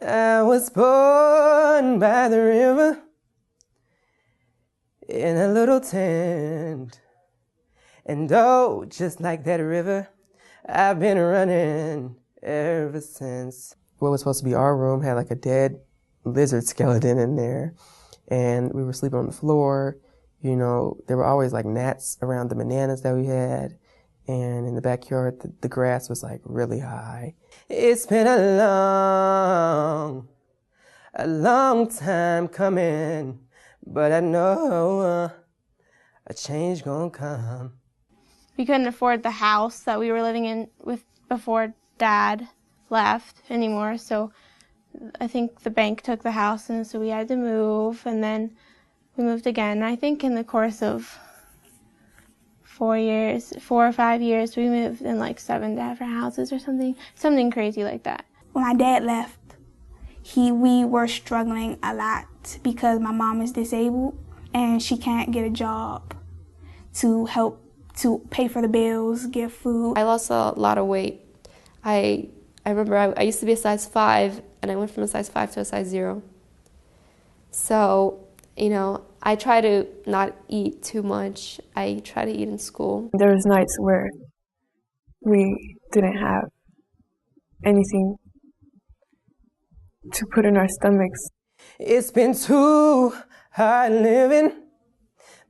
I was born by the river in a little tent. And oh, just like that river, I've been running ever since. What was supposed to be our room had like a dead lizard skeleton in there. And we were sleeping on the floor. You know, there were always like gnats around the bananas that we had. And in the backyard, the grass was like really high. It's been a long time coming, but I know a change gonna come. We couldn't afford the house that we were living in with before Dad left anymore, so I think the bank took the house, and so we had to move, and then we moved again. I think in the course of 4 or 5 years, we moved in like 7 different houses or something crazy like that. When my dad left, we were struggling a lot because my mom is disabled and she can't get a job to help to pay for the bills, get food. I lost a lot of weight. I remember I used to be a size 5, and I went from a size 5 to a size 0. So, you know, I try to not eat too much. I try to eat in school. There was nights where we didn't have anything to put in our stomachs. It's been too hard living,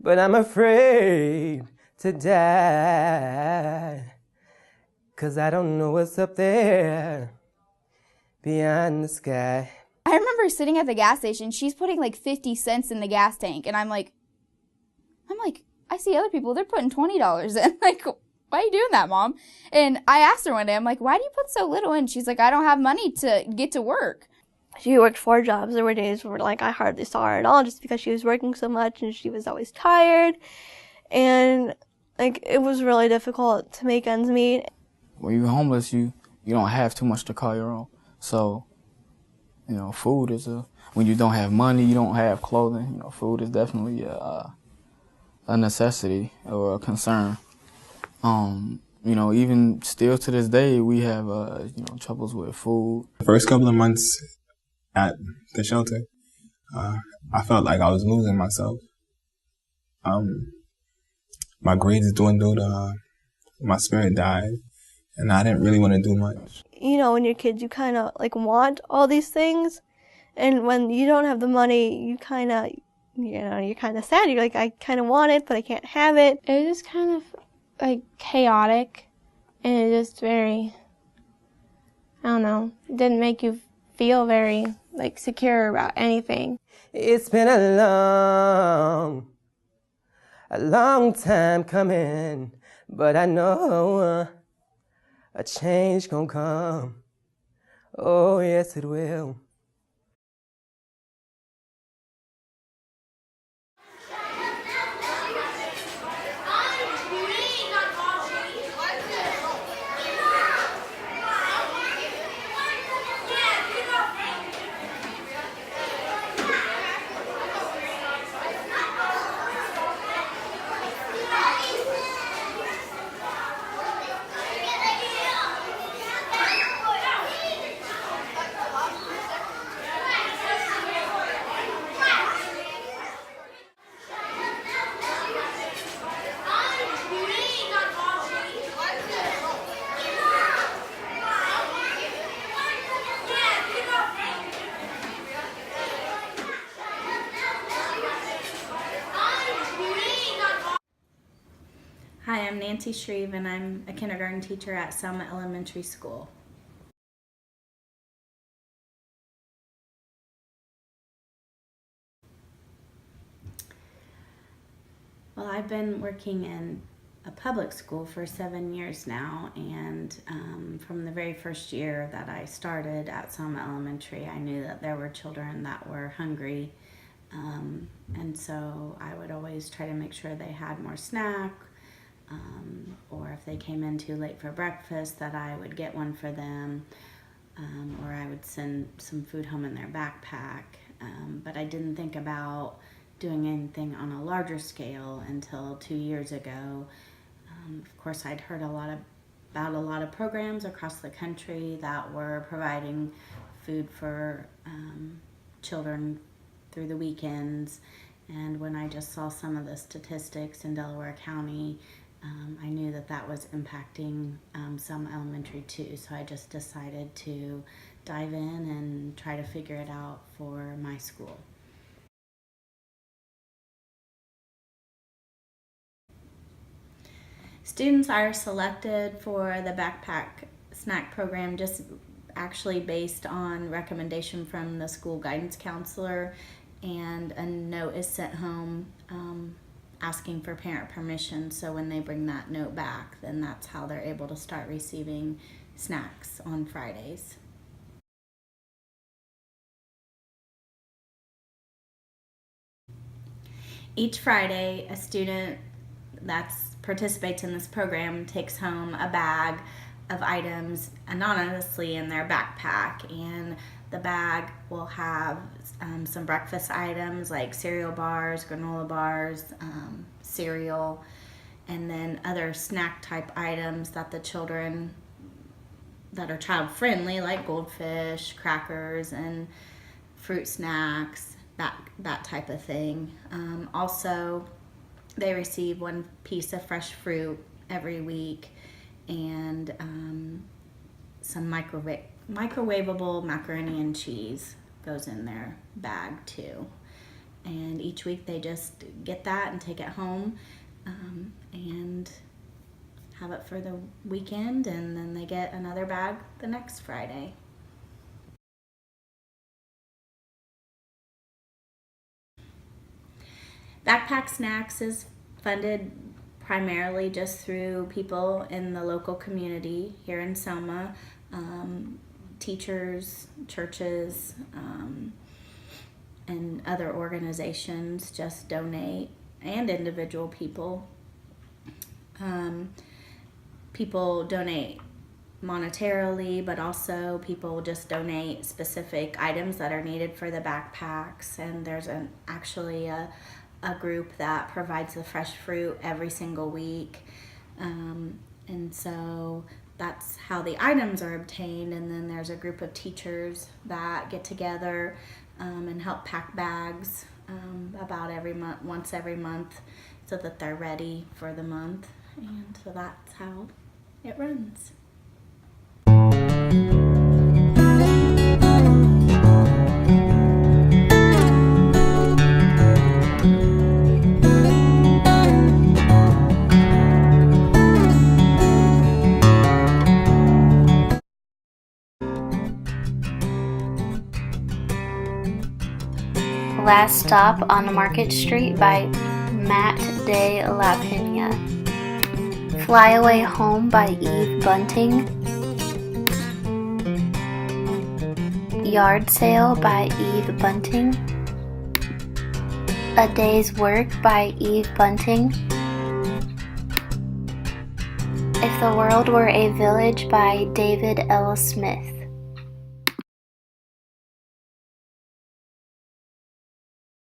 but I'm afraid to die, 'cause I don't know what's up there beyond the sky. I remember sitting at the gas station, she's putting like 50 cents in the gas tank, and I'm like, I see other people, they're putting $20 in. Like, why are you doing that, Mom? And I asked her one day, I'm like, why do you put so little in? She's like, I don't have money to get to work. She worked 4 jobs. There were days where like I hardly saw her at all just because she was working so much and she was always tired. And like it was really difficult to make ends meet. When you're homeless, you don't have too much to call your own. So, you know, food is when you don't have money, you don't have clothing, you know, food is definitely a necessity or a concern. You know, even still to this day, we have, you know, troubles with food. The first couple of months at the shelter, I felt like I was losing myself. My grades dwindled, my spirit died, and I didn't really want to do much. You know, when you're kids, you kind of like want all these things, and when you don't have the money, you kind of, you know, you're kind of sad. You're like, I kind of want it, but I can't have it. It was just kind of like chaotic, and it just very, I don't know, it didn't make you feel very like secure about anything. It's been a long time coming, but I know a change gonna come. Oh, yes, it will. Hi, I'm Nancy Shreve, and I'm a kindergarten teacher at Selma Elementary School. Well, I've been working in a public school for 7 years now, and from the very first year that I started at Selma Elementary, I knew that there were children that were hungry, and so I would always try to make sure they had more snack, or if they came in too late for breakfast, that I would get one for them, or I would send some food home in their backpack, but I didn't think about doing anything on a larger scale until 2 years ago. Of course, I'd heard about a lot of programs across the country that were providing food for children through the weekends. And when I just saw some of the statistics in Delaware County, I knew that that was impacting some elementary too. So I just decided to dive in and try to figure it out for my school. Students are selected for the backpack snack program just actually based on recommendation from the school guidance counselor, and a note is sent home asking for parent permission. So when they bring that note back, then that's how they're able to start receiving snacks on Fridays. Each Friday, a student that participates in this program takes home a bag of items anonymously in their backpack, and the bag will have some breakfast items like cereal bars, granola bars, cereal, and then other snack type items that the children that are child friendly, like goldfish, crackers, and fruit snacks, that type of thing. Also, they receive one piece of fresh fruit every week, and some microwavable macaroni and cheese goes in their bag too. And each week they just get that and take it home and have it for the weekend, and then they get another bag the next Friday. Backpack Snacks is funded primarily just through people in the local community here in Selma, teachers, churches, and other organizations just donate, and individual people. People donate monetarily, but also people just donate specific items that are needed for the backpacks, and there's actually a group that provides the fresh fruit every single week, and so that's how the items are obtained. And then there's a group of teachers that get together and help pack bags about once every month, so that they're ready for the month, and so that's how it runs. Last Stop on Market Street by Matt de la Pena. Fly Away Home by Eve Bunting. Yard Sale by Eve Bunting. A Day's Work by Eve Bunting. If the World Were a Village by David L. Smith.